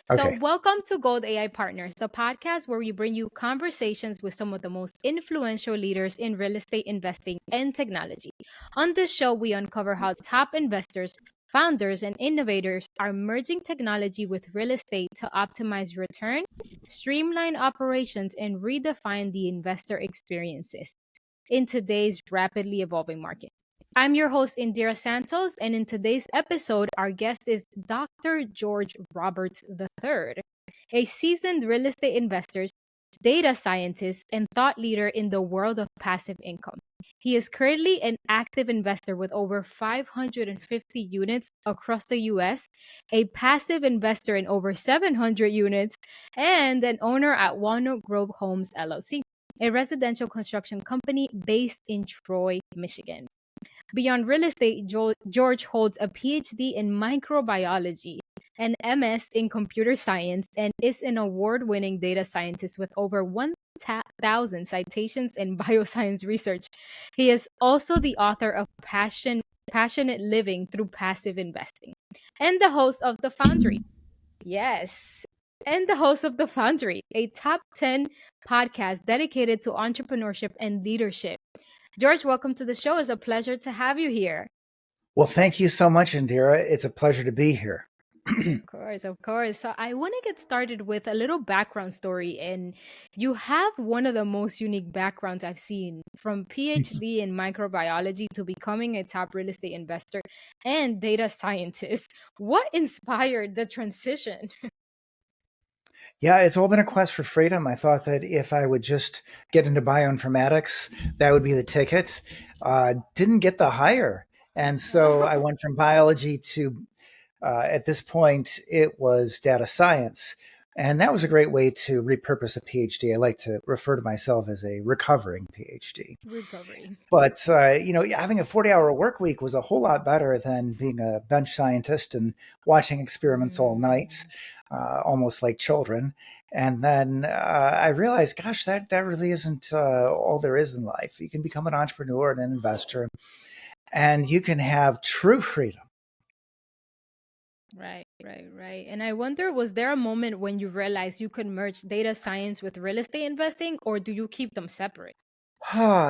So, Okay. welcome to Gold AI Partners, the podcast where we bring you conversations with some of the most influential leaders in real estate investing and technology. On this show, we uncover how top investors, founders, and innovators are merging technology with real estate to optimize return, streamline operations, and redefine the investor experiences in today's rapidly evolving market. I'm your host, Indhira Santos, and in today's episode, our guest is Dr. George Roberts III, a seasoned real estate investor, data scientist, and thought leader in the world of passive income. He is currently an active investor with over 550 units across the US, a passive investor in over 700 units, and an owner at Walnut Grove Homes LLC, a residential construction company based in Troy, Michigan. Beyond real estate, George holds a PhD in microbiology, an MS in computer science, and is an award winning data scientist with over 1,000 citations in bioscience research. He is also the author of Passionate Living Through Passive Investing and the host of The Foundry. Yes. And the host of The Foundry, a top 10 podcast dedicated to entrepreneurship and leadership. George, welcome to the show. It's a pleasure to have you here. Well, thank you so much, Indira. It's a pleasure to be here. Of course, of course. So I want to get started with a little background story. And you have one of the most unique backgrounds I've seen, from PhD in microbiology to becoming a top real estate investor and data scientist. What inspired the transition? Yeah, it's all been a quest for freedom. I thought that if I would just get into bioinformatics, that would be the ticket. Didn't get the hire. And so I went from biology to, at this point, it was data science. And that was a great way to repurpose a PhD. I like to refer to myself as a recovering PhD. Recovery. But having a 40-hour work week was a whole lot better than being a bench scientist and watching experiments all night, Mm, almost like children. And then I realized, gosh, that really isn't all there is in life. You can become an entrepreneur and an investor, and you can have true freedom. right, right, right. And I wonder, was there a moment when you realized you could merge data science with real estate investing, or do you keep them separate?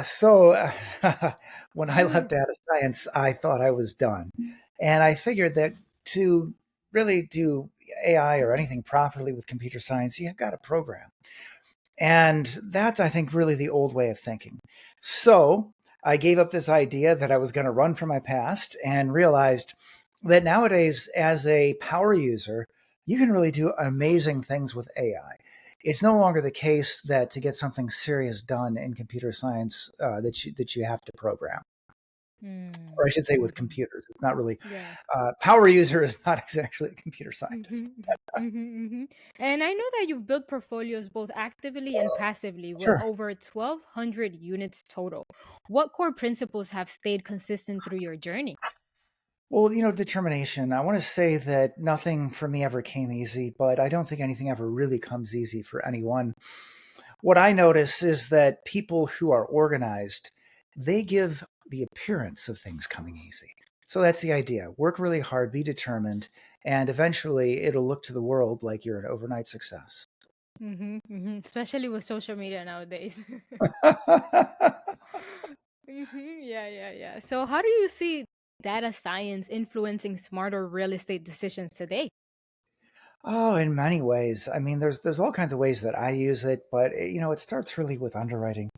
So when I left data science, I thought I was done. And I figured that to really do AI or anything properly with computer science, you've got to program. And that's, I think, really the old way of thinking. So I gave up this idea that I was going to run from my past and realized that nowadays, as a power user, you can really do amazing things with AI. It's no longer the case that to get something serious done in computer science that you have to program, or I Mm, should say, with mhm. computers. It's not really Yeah. power user is not exactly a computer scientist. Mhm, mhm, mhm. And I know that you've built portfolios both actively and passively with Sure. over 1,200 units total. What core principles have stayed consistent through your journey? Well, determination. I want to say that nothing for me ever came easy, but I don't think anything ever really comes easy for anyone. What I notice is that people who are organized, they give the appearance of things coming easy. So that's the idea. Work really hard, be determined, and eventually it'll look to the world like you're an overnight success. Especially with social media nowadays. Yeah, yeah, yeah. So, how do you see data science influencing smarter real estate decisions today? Oh, in many ways. I mean, there's all kinds of ways that I use it, but it starts really with underwriting.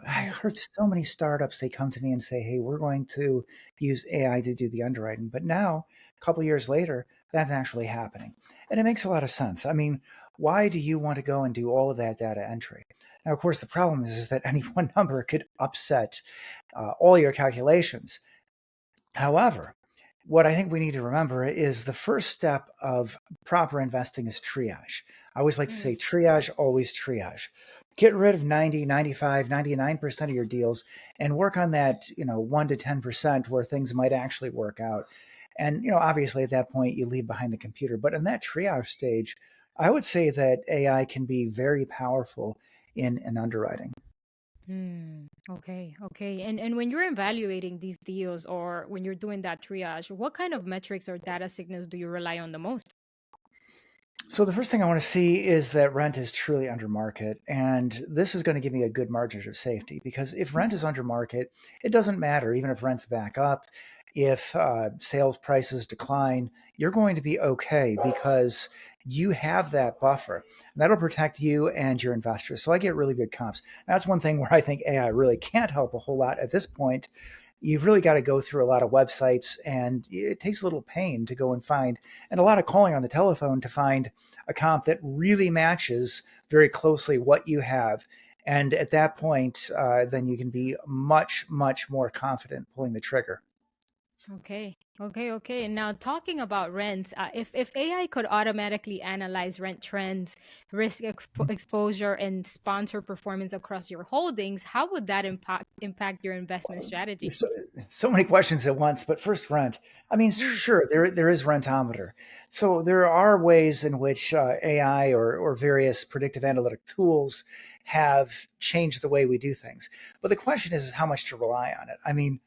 I Mm, heard so many startups, they come to me and say, "Hey, we're going to use AI to do the underwriting." But now, a couple years later, that's actually happening. And it makes a lot of sense. I mean, why do you want to go and do all of that data entry? Now, of course, the problem is that any one number could upset all your calculations. However, what I think we need to remember is the first step of proper investing is triage. I always like to mm, say triage, always triage. Get rid of 90, 95, 99% of your deals and work on that, 1 to 10% where things might actually work out. And, obviously at that point you leave behind the computer. But in that triage stage, I would say that AI can be very powerful in underwriting. okay, okay. And when you're evaluating these deals or when you're doing that triage, what kind of metrics or data signals do you rely on the most? So the first thing I want to see is that rent is truly under market, and this is going to give me a good margin of safety because if rent is under market, it doesn't matter even if rents back up, if sales prices decline, you're going to be okay because you have that buffer. And that'll protect you and your investors. So I get really good comps. That's one thing where I think AI really can't help a whole lot at this point. You've really got to go through a lot of websites, and it takes a little pain to go and find, and a lot of calling on the telephone to find a comp that really matches very closely what you have. And at that point, then you can be much, much more confident pulling the trigger. Okay, okay. Now, talking about rents, if AI could automatically analyze rent trends, exposure, and sponsor performance across your holdings, how would that impact your investment strategy? So, so many questions at once, but first rent. I mean, Mhm. sure, there is rentometer. So there are ways in which AI or various predictive analytic tools have changed the way we do things. But the question is how much to rely on it. I mean,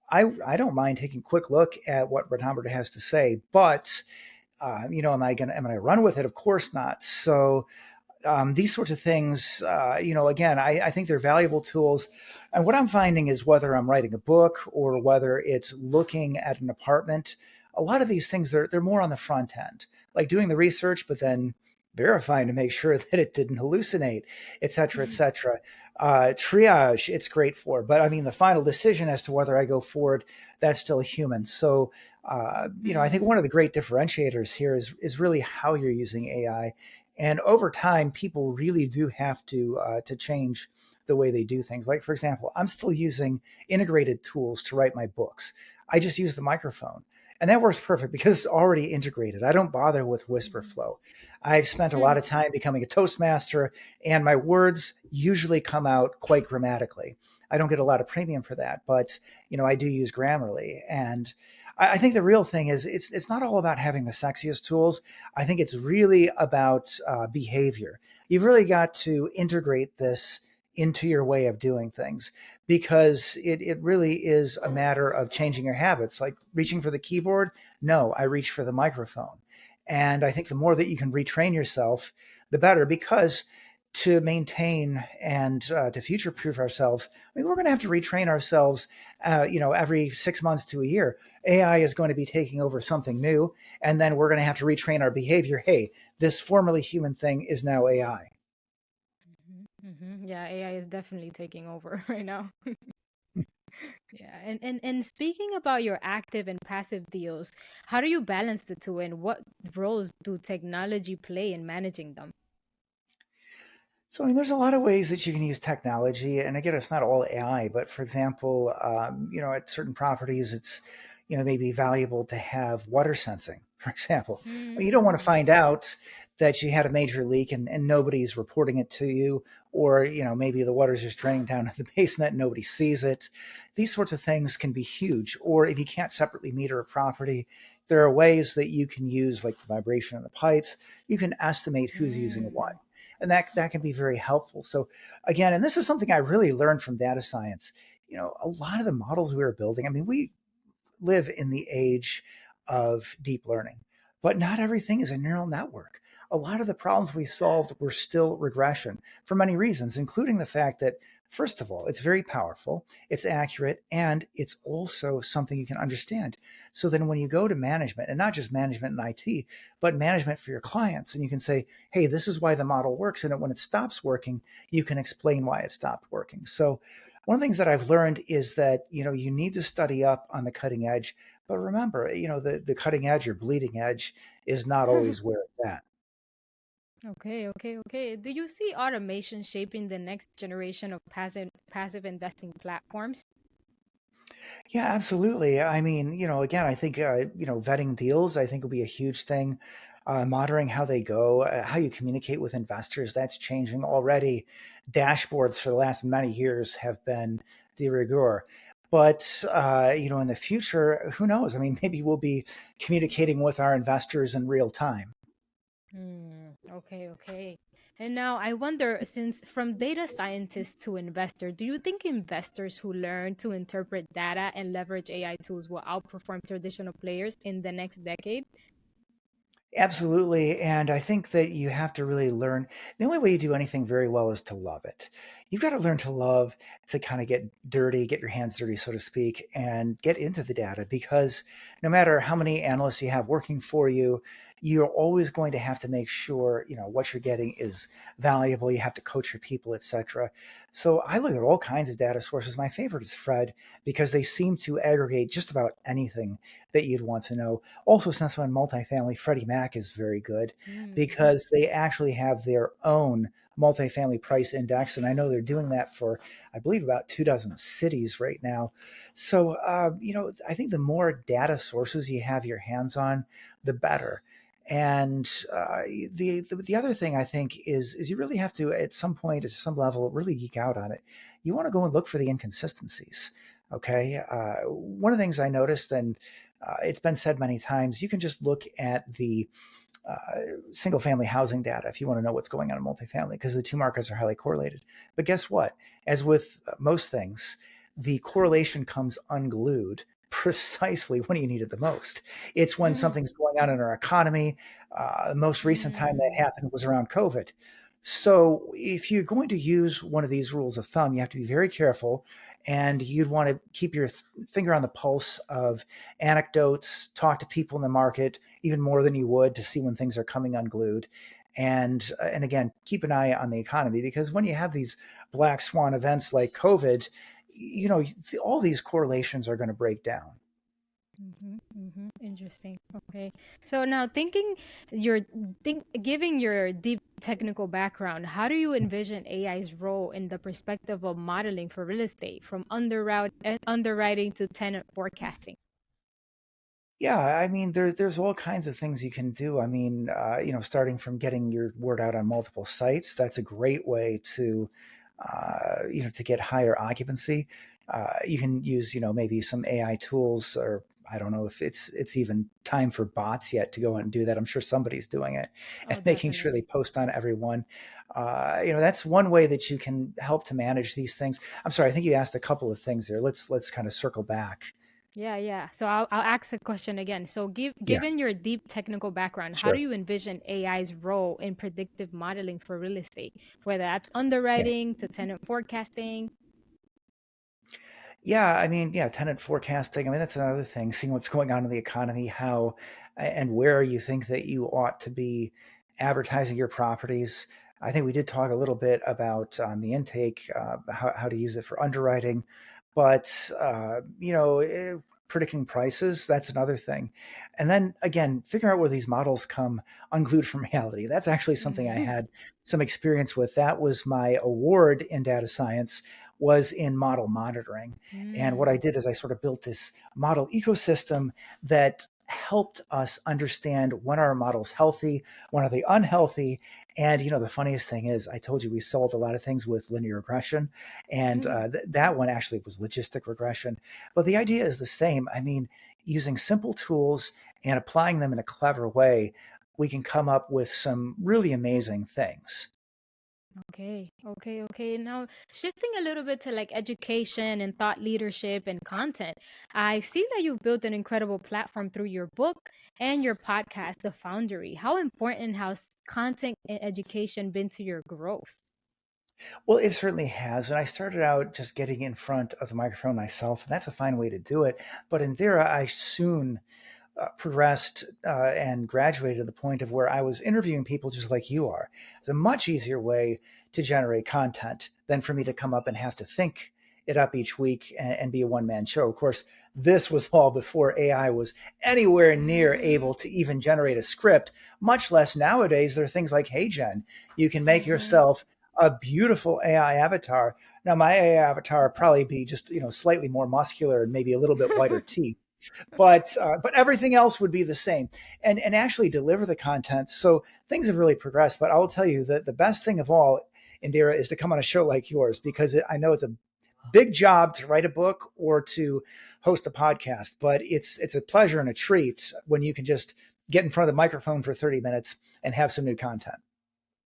I don't mind taking a quick look at what rentometer has to say, but am I run with it? Of course not. So these sorts of things, again, I think they're valuable tools. And what I'm finding is whether I'm writing a book or whether it's looking at an apartment, a lot of these things, they're more on the front end, like doing the research, but then verifying to make sure that it didn't hallucinate, et cetera, et cetera. Triage, it's great for, but I mean, the final decision as to whether I go forward, that's still a human. So, I think Hmm. one of the great differentiators here is really how you're using AI, and over time, people really do have to change the way they do things. Like for example, I'm still using integrated tools to write my books. I just use the microphone. And that works perfect because it's already integrated. I don't bother with whisper flow. I've spent a lot of time becoming a Toastmaster, and my words usually come out quite grammatically. I don't get a lot of premium for that, but I do use Grammarly. And I think the real thing is it's not all about having the sexiest tools. I think it's really about behavior. You've really got to integrate this into your way of doing things because it really is a matter of changing your habits. Like reaching for the keyboard, no, I reach for the microphone. And I think the more that you can retrain yourself, the better, because to maintain and to future proof ourselves, I mean, we're going to have to retrain ourselves, every 6 months to a year. AI is going to be taking over something new, and then we're going to have to retrain our behavior. Hey, this formerly human thing is now AI. Yeah, AI is definitely taking over right now. Yeah, and speaking about your active and passive deals, how do you balance the two, and what roles do technology play in managing them? So, I mean, there's a lot of ways that you can use technology, and again, it's not all AI. But for example, at certain properties, it's maybe valuable to have water sensing. For example, I mean, you don't want to Mm. find out that you had a major leak and nobody's reporting it to you, or maybe the water's just draining down to the basement, and nobody sees it. These sorts of things can be huge. Or if you can't separately meter a property, there are ways that you can use, like the vibration in the pipes. You can estimate who's using what, Mm. and that can be very helpful. So again, and this is something I really learned from data science. A lot of the models we were building, I mean, we live in the age of deep learning, but not everything is a neural network. A lot of the problems we solved were still regression for many reasons, including the fact that, first of all, it's very powerful, it's accurate, and it's also something you can understand. So then when you go to management, and not just management in IT, but management for your clients, and you can say, hey, this is why the model works. And when it stops working, you can explain why it stopped working. So one of the things that I've learned is that you need to study up on the cutting edge, but remember, the cutting edge or bleeding edge is not always where it's at. Okay. Do you see automation shaping the next generation of passive investing platforms? Yeah, absolutely. I mean, again, I think vetting deals, I think will be a huge thing. Monitoring how they go, how you communicate with investors, that's changing already. Dashboards for the last many years have been de rigueur. But in the future, who knows? I mean, maybe we'll be communicating with our investors in real time. Okay. And now I wonder, since from data scientist to investor, do you think investors who learn to interpret data and leverage AI tools will outperform traditional players in the next decade? Absolutely. And I think that you have to really learn. The only way you do anything very well is to love it. You've got to learn to love, to kind of get dirty, get your hands dirty, so to speak, and get into the data because no matter how many analysts you have working for you, you're always going to have to make sure, what you're getting is valuable. You have to coach your people, etc. So I look at all kinds of data sources. My favorite is Fred because they seem to aggregate just about anything that you'd want to know. Also, since I'm in multifamily, Freddie Mac is very good Mm. because they actually have their own multifamily price index. And I know they're doing that for, I believe, about 2 dozen cities right now. So, I think the more data sources you have your hands on, the better. And the other thing I think is you really have to, at some point, at some level, really geek out on it. You want to go and look for the inconsistencies. Okay. One of the things I noticed, and it's been said many times, you can just look at the single family housing data if you want to know what's going on in multifamily because the two markets are highly correlated. But guess what? As with most things, the correlation comes unglued precisely when you need it the most. It's when Mm. something's going on in our economy. The most recent time that Mm. happened was around COVID. So if you're going to use one of these rules of thumb, you have to be very careful and you'd want to keep your finger on the pulse of anecdotes, talk to people in the market even more than you would to see when things are coming unglued. And again, keep an eye on the economy because when you have these black swan events like COVID, all these correlations are going to break down. Mm-hmm, mm-hmm. Interesting. Okay. So now your giving your deep technical background, how do you envision AI's role in the perspective of modeling for real estate, from underwriting to tenant forecasting? Yeah, I mean, there's all kinds of things you can do. I mean, starting from getting your word out on multiple sites, that's a great way to get higher occupancy. You can use, maybe some AI tools, or I don't know if it's even time for bots yet to go out and do that. I'm sure somebody's doing it and Oh, making sure they definitely. post on everyone. That's one way that you can help to manage these things. I'm sorry, I think you asked a couple of things there. Let's kind of circle back. Yeah, yeah. So I'll ask the question again. So Yeah, given your deep technical background, how do sure. you envision AI's role in predictive modeling for real estate, whether that's Yeah. underwriting to tenant forecasting? Yeah, I mean, yeah, tenant forecasting. I mean, that's another thing, seeing what's going on in the economy, how and where you think that you ought to be advertising your properties. I think we did talk a little bit about on the intake how to use it for underwriting, but predicting prices, that's another thing. And then again, figure out where these models come unglued from reality. That's actually something I had some experience with. That was my award in data science was in model monitoring. And what I Mm. did is I sort of built this model ecosystem that helped us understand when are our models healthy, when are they unhealthy. And the funniest thing is, I told you we solved a lot of things with linear regression, and that one actually was logistic regression. But the idea is the same. I mean, using simple tools and applying them in a clever way, we can come up with some really amazing things. Okay, okay, okay. Now, shifting a little bit to like education and thought leadership and content, I see that you've built an incredible platform through your book and your podcast, The Foundry. How important has content and education been to your growth? Well, it certainly has. And I started out just getting in front of the microphone myself, and that's a fine way to do it. But in Vera, I soon progressed and graduated to the point of where I was interviewing people just like you are. It's a much easier way to generate content than for me to come up and have to think it up each week and be a one man show. Of course, this was all before AI was anywhere near Mm-hmm, able to even generate a script, much less nowadays. There are things like Hey Gen. You can make mm-hmm. yourself a beautiful AI avatar. Now, my AI avatar would probably be just, slightly more muscular and maybe a little bit whiter teeth, but everything else would be the same, and actually deliver the content. So things have really progressed. But I will tell you that the best thing of all, Indira, is to come on a show like yours because I know it's a big job to write a book or to host a podcast, but it's a pleasure and a treat when you can just get in front of the microphone for 30 minutes and have some new content.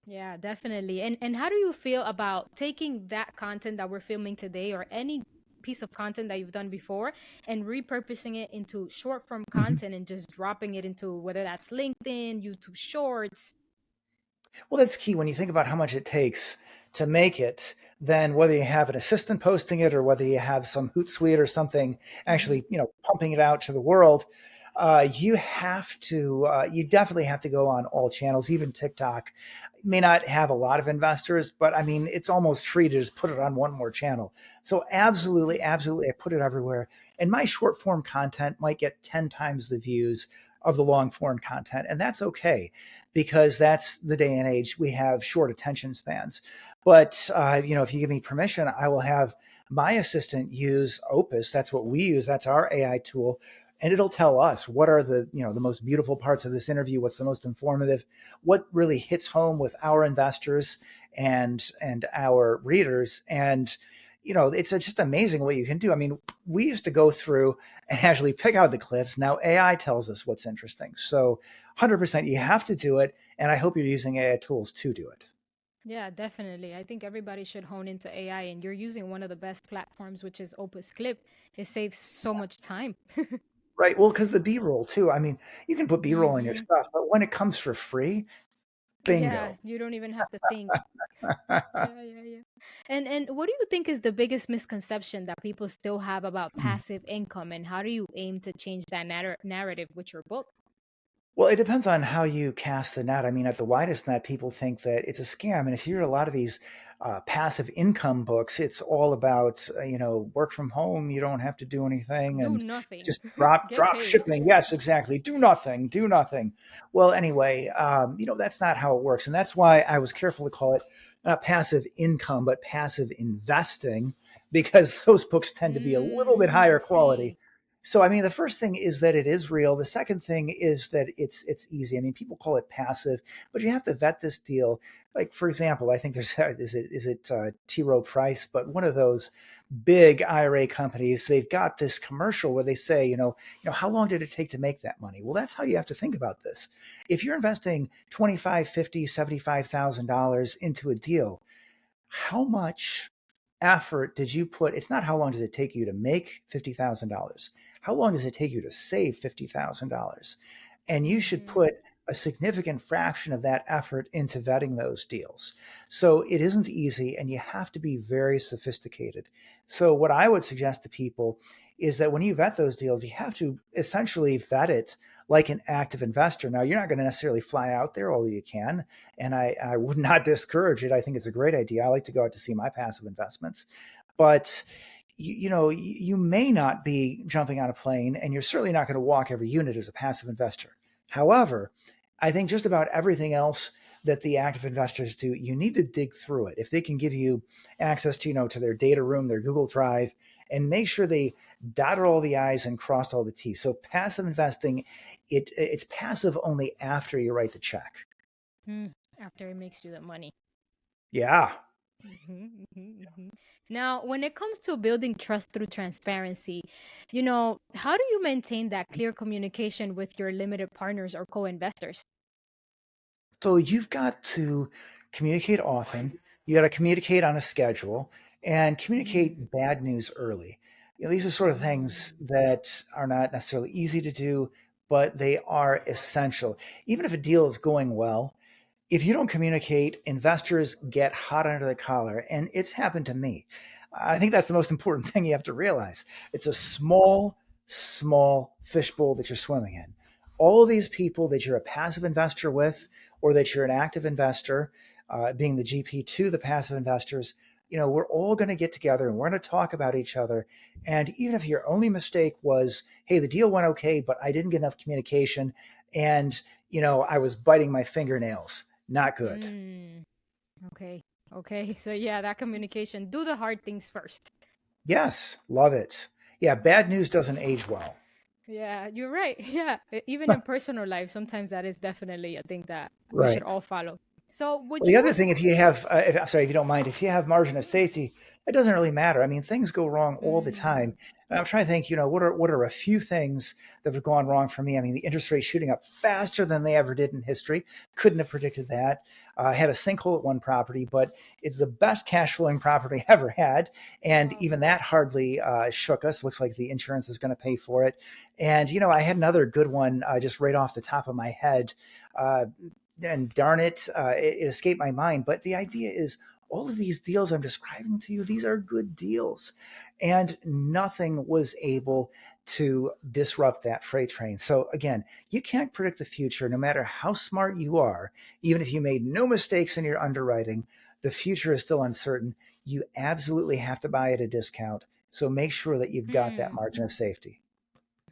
Yeah, definitely. And how do you feel about taking that content that we're filming today or any piece of content that you've done before and repurposing it into short form Mhm. content and just dropping it into whether that's LinkedIn, YouTube Shorts. Well, that's key when you think about how much it takes to make it. Then whether you have an assistant posting it or whether you have some Hootsuite or something Hmm. actually, pumping it out to the world, you definitely have to go on all channels, even TikTok. May not have a lot of investors, but I mean, it's almost free to just put it on one more channel. So absolutely, absolutely, I put it everywhere. And my short form content might get 10 times the views of the long form content, and that's okay because that's the day and age. We have short attention spans. But if you give me permission, I will have my assistant use Opus. That's what we use. That's our AI tool, and it'll tell us what are the most beautiful parts of this interview, what's the most informative, what really hits home with our investors and our readers. And it's just amazing what you can do. I mean, we used to go through and actually pick out the clips. Now AI tells us what's interesting. So 100% you have to do it. And I hope you're using AI tools to do it. Yeah, definitely. I think everybody should hone into AI, and you're using one of the best platforms, which is Opus Clip. It saves so much time. Right. Well, because the B roll too. I mean, you can put B roll in your Hmm. stuff, but when it comes for free, Yeah, bingo. you don't even have to think. Yeah, yeah, yeah. And what do you think is the biggest misconception that people still have about passive income, and how do you aim to change that narrative with your book? Well, it depends on how you cast the net. I mean, at the widest net, people think that it's a scam. And if you read a lot of these passive income books, it's all about, work from home. You don't have to do anything Do and nothing. just drop, Get drop paid. shipping. Yes, exactly. Do nothing, do nothing. Well, anyway, that's not how it works. And that's why I was careful to call it not passive income, but passive investing, because those books tend to be a little bit I higher quality. see. So, I mean, the first thing is that it is real. The second thing is that it's easy. I mean, people call it passive, but you have to vet this deal. Like, for example, I think there's is it T. Rowe Price, but one of those big IRA companies, they've got this commercial where they say, how long did it take to make that money? Well, that's how you have to think about this. If you're investing 25, 50, $75,000 into a deal, how much effort did you put? It's not how long does it take you to make $50,000. How long does it take you to save $50,000? And you should Hmm. put a significant fraction of that effort into vetting those deals. So it isn't easy and you have to be very sophisticated. So what I would suggest to people is that when you vet those deals, you have to essentially vet it like an active investor. Now, you're not going to necessarily fly out there, although you can, and I would not discourage it. I think it's a great idea. I like to go out to see my passive investments, but you may not be jumping on a plane, and you're certainly not going to walk every unit as a passive investor. However, I think just about everything else that the active investors do, you need to dig through it. If they can give you access to to their data room, their Google Drive, and make sure they dotted all the I's and crossed all the T's. So passive investing, it's passive only after you write the check. Hmm. After it makes you the money. Yeah. Now, when it comes to building trust through transparency, how do you maintain that clear communication with your limited partners or co-investors? So you've got to communicate often. You got to communicate on a schedule and Mm, communicate bad news early. These are sort of things mm, that are not necessarily easy to do, but they are essential. Even if a deal is going well, if you don't communicate, investors get hot under the collar, and it's happened to me. I think that's the most important thing you have to realize. It's a small, small fishbowl that you're swimming in. All of these people that you're a passive investor with, or that you're an active investor, being the GP to the passive investors, we're all going to get together and we're going to talk about each other. And even if your only mistake was, hey, the deal went okay, but I didn't get enough communication, and I was biting my fingernails, not good. mm. Okay. Okay. So yeah, that communication. Do the hard things first. Yes, love it. Yeah, bad news doesn't age well. Yeah, you're right. Yeah. Even in personal life, sometimes that is definitely a thing that we should Right. all follow. So Well, would the you other thing, if you have, I'm sorry, if you don't mind, if you have margin of safety, it doesn't really matter. I mean, things go wrong all the Mm, time. And I'm trying to think, what are a few things that have gone wrong for me? I mean, the interest rate shooting up faster than they ever did in history. Couldn't have predicted that. I had a sinkhole at one property, but it's the best cash flowing property I ever had. And wow. even that hardly shook us. Looks like the insurance is going to pay for it. And, I had another good one just right off the top of my head. Uh, and darn it, it escaped my mind. But the idea is all of these deals I'm describing to you, these are good deals. And nothing was able to disrupt that freight train. So again, you can't predict the future no matter how smart you are. Even if you made no mistakes in your underwriting, the future is still uncertain. You absolutely have to buy at a discount. So make sure that you've got that Mm, margin of safety.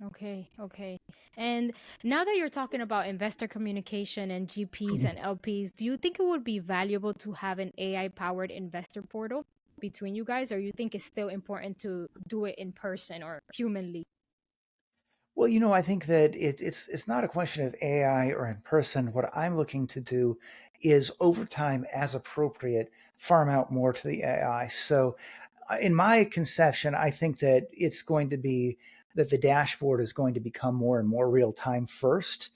okay, okay. And now that you're talking about investor communication and GPs and LPs, do you think it would be valuable to have an AI powered investor portal between you guys, or you think it's still important to do it in person or humanly? Well, I think that it's not a question of AI or in person. What I'm looking to do is over time, as appropriate, farm out more to the AI. So, in my conception, I think that it's going to be that the dashboard is going to become more and more real time first.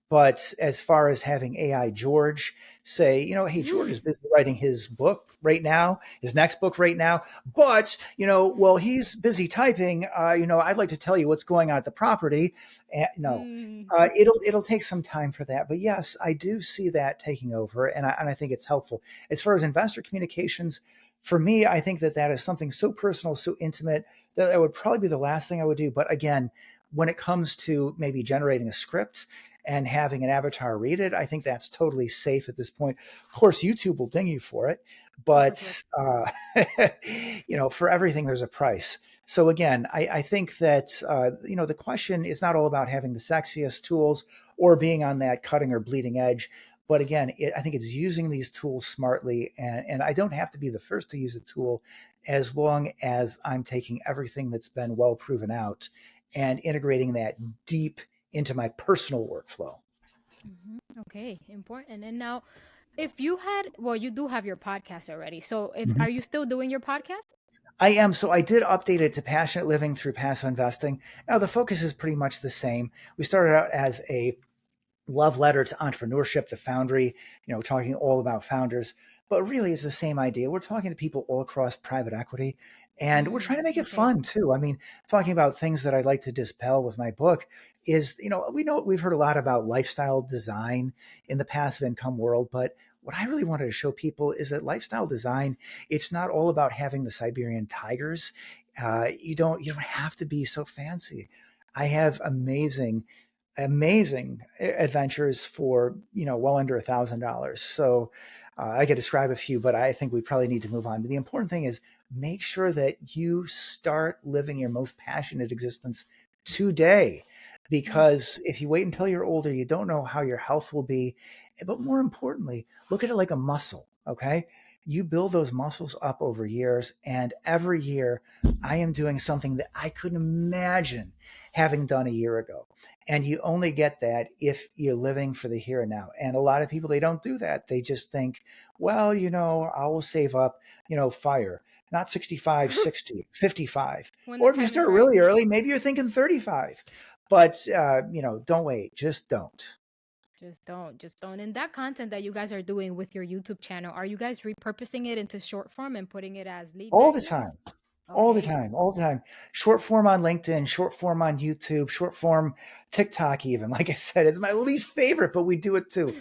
But as far as having AI George say, hey, George is busy writing his book right now, his next book right now. But, while he's busy typing, I'd like to tell you what's going on at the property. No, Mm, it'll take some time for that. But yes, I do see that taking over. And I think it's helpful. As far as investor communications, for me, I think that is something so personal, so intimate that would probably be the last thing I would do. But again, when it comes to maybe generating a script, and having an avatar read it, I think that's totally safe at this point. Of course, YouTube will ding you for it, oh, for sure. but for everything there's a price. So again, I think that the question is not all about having the sexiest tools or being on that cutting or bleeding edge. But again, I think it's using these tools smartly, and I don't have to be the first to use a tool as long as I'm taking everything that's been well proven out and integrating that deep into my personal workflow. Okay, important. And now, if you had, well, you do have your podcast already. So, if Mhm. are you still doing your podcast? I am. So I did update it to passionate living through passive investing. Now the focus is pretty much the same. We started out as a love letter to entrepreneurship, the foundry, talking all about founders. But really, it's the same idea. We're talking to people all across private equity, and we're trying to make it Okay. fun too. I mean, talking about things that I'd like to dispel with my book is, we've heard a lot about lifestyle design in the passive income world, but what I really wanted to show people is that lifestyle design, it's not all about having the Siberian tigers. You don't have to be so fancy. I have amazing adventures for well under $1,000. So I could describe a few, but I think we probably need to move on. But the important thing is make sure that you start living your most passionate existence today. Mm, Because if you wait until you're older, you don't know how your health will be. But more importantly, look at it like a muscle. Okay. You build those muscles up over years. And every year, I am doing something that I couldn't imagine having done a year ago. And you only get that if you're living for the here and now. And a lot of people, they don't do that. They just think, well, I will save up, fire, not 65, 60, 55. when the Or if you time is start right. really early, maybe you're thinking 35. But, don't wait. Just don't. Just don't, just don't. And that content that you guys are doing with your YouTube channel, are you guys repurposing it into short form and putting it as lead All the magnets? time. All the Okay. time, all the time. Short form on LinkedIn, short form on YouTube, short form TikTok, even. Like I said, it's my least favorite, but we do it too.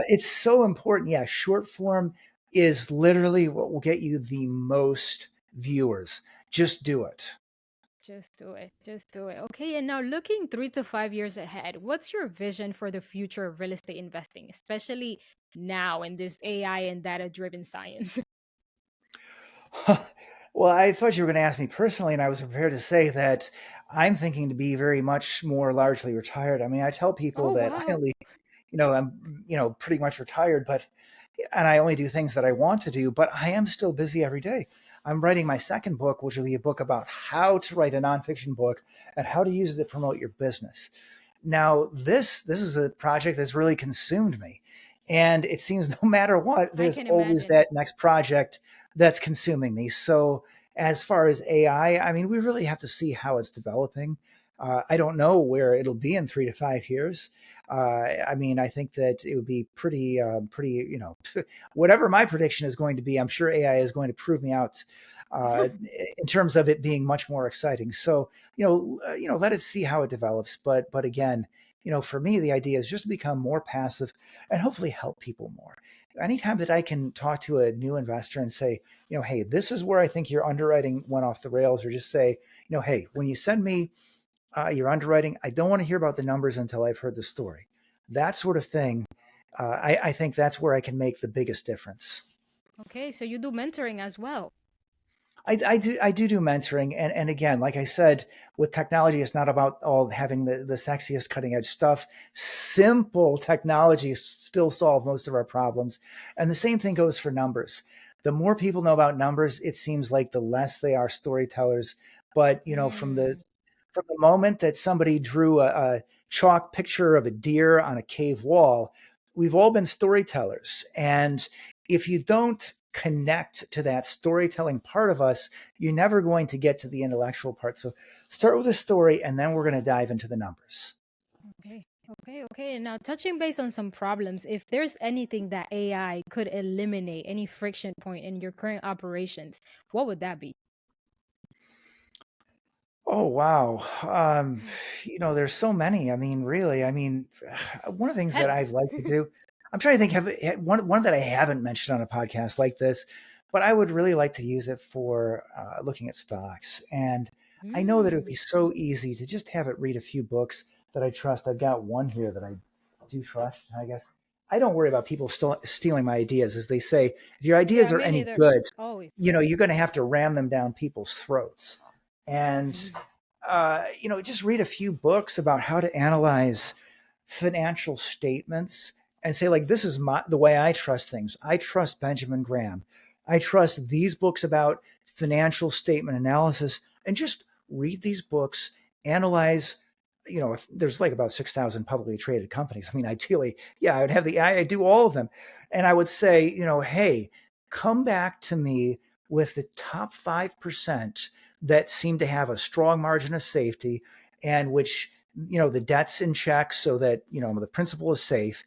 It's so important. Yeah, short form is literally what will get you the most viewers. Just do it. Just do it. Just do it. Okay. And now looking 3 to 5 years ahead, what's your vision for the future of real estate investing, especially now in this AI and data driven science? Well, I thought you were going to ask me personally, and I was prepared to say that I'm thinking to be very much more largely retired. I mean, I tell people Oh, that I wow. only, I'm, pretty much retired, but and I only do things that I want to do, but I am still busy every day. I'm writing my second book, which will be a book about how to write a nonfiction book and how to use it to promote your business. Now, this is a project that's really consumed me. And it seems no matter what, I there's can always imagine. that next project that's consuming me. So, as far as AI, I mean, we really have to see how it's developing. I don't know where it'll be in 3 to 5 years. I mean, I think that it would be pretty, whatever my prediction is going to be, I'm sure AI is going to prove me out uh, in terms of it being much more exciting. So, let it see how it develops. But again, for me, the idea is just to become more passive and hopefully help people more. Anytime that I can talk to a new investor and say, hey, this is where I think your underwriting went off the rails, or just say, hey, when you send me your underwriting, I don't want to hear about the numbers until I've heard the story. That sort of thing. I think that's where I can make the biggest difference. Okay, so you do mentoring as well. I do mentoring, and again, like I said, with technology, it's not about all having the sexiest cutting edge stuff. Simple technologies still solve most of our problems, and the same thing goes for numbers. The more people know about numbers, it seems like the less they are storytellers. But from the Mm, moment that somebody drew a chalk picture of a deer on a cave wall, we've all been storytellers, and if you don't connect to that storytelling part of us, you're never going to get to the intellectual part. So start with a story, and then we're going to dive into the numbers. okay, okay. And now touching base on some problems, if there's anything that AI could eliminate, any friction point in your current operations, what would that be? Oh wow. There's so many. I mean, really. I mean, one of the things that I'd Pets. like to do, I'm trying to think have one that I haven't mentioned on a podcast like this, but I would really like to use it for looking at stocks. And I know that it would be Mm, so easy to just have it read a few books that I trust. I've got one here that I do trust. I guess I don't worry about people still stealing my ideas. As they say, if your yeah, ideas are me any neither. good, Oh, you're going to have to ram them down people's throats. And just read a few books about how to analyze financial statements and say, like, this is the way I trust things. I trust Benjamin Graham. I trust these books about financial statement analysis, and just read these books, analyze. There's like about 6,000 publicly traded companies. I mean, ideally, yeah, I would have I do all of them. And I would say, hey, come back to me with the top 5% that seem to have a strong margin of safety, and which, the debt's in check so that, the principal is safe,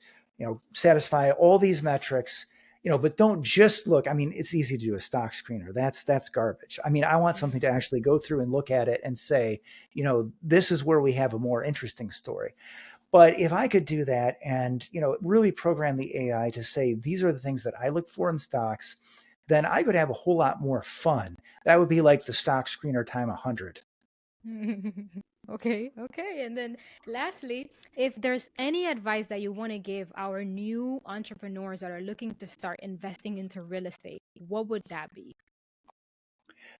satisfy all these metrics, but don't just look. I mean, it's easy to do a stock screener. That's garbage. I mean, I want something to actually go through and look at it and say, this is where we have a more interesting story. But if I could do that and, really program the AI to say, these are the things that I look for in stocks, then I could have a whole lot more fun. That would be like the stock screener time 100. okay, okay. And then lastly, if there's any advice that you want to give our new entrepreneurs that are looking to start investing into real estate, what would that be?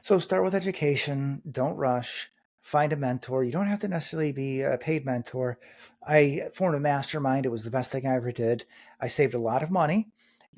So start with education. Don't rush. Find a mentor. You don't have to necessarily be a paid mentor. I formed a mastermind. It was the best thing I ever did. I saved a lot of money,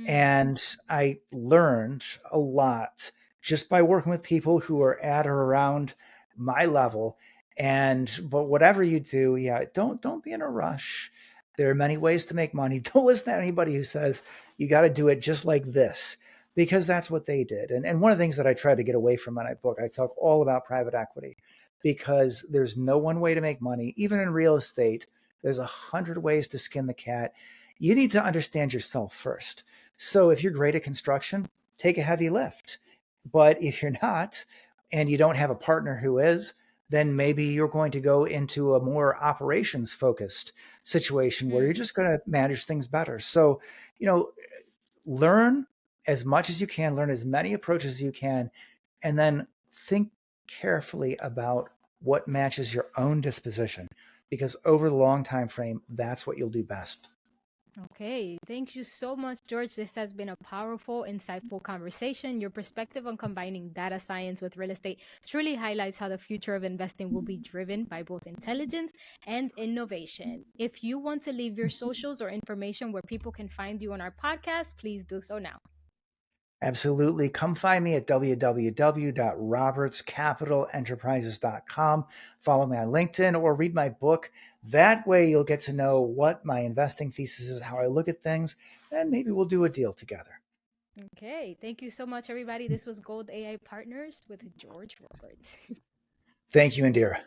Mm, and I learned a lot just by working with people who are at or around my level. But whatever you do, yeah, don't be in a rush. There are many ways to make money. Don't listen to anybody who says you got to do it just like this, because that's what they did. And one of the things that I try to get away from in my book, I talk all about private equity, because there's no one way to make money. Even in real estate, there's 100 ways to skin the cat. You need to understand yourself first. So if you're great at construction, take a heavy lift. But if you're not, and you don't have a partner who is, then maybe you're going to go into a more operations focused situation where you're mm. just going to manage things better. So, you know, learn as much as you can, learn as many approaches as you can, and then think carefully about what matches your own disposition, because over the long time frame, that's what you'll do best. Okay, thank you so much, George. This has been a powerful, insightful conversation. Your perspective on combining data science with real estate truly highlights how the future of investing will be driven by both intelligence and innovation. If you want to leave your socials or information where people can find you on our podcast, please do so now. Absolutely. Come find me at www.robertscapitalenterprises.com. Follow me on LinkedIn or read my book. That way, you'll get to know what my investing thesis is, how I look at things, and maybe we'll do a deal together. Okay. Thank you so much, everybody. This was Gold AI Partners with George Roberts. Thank you, Indira.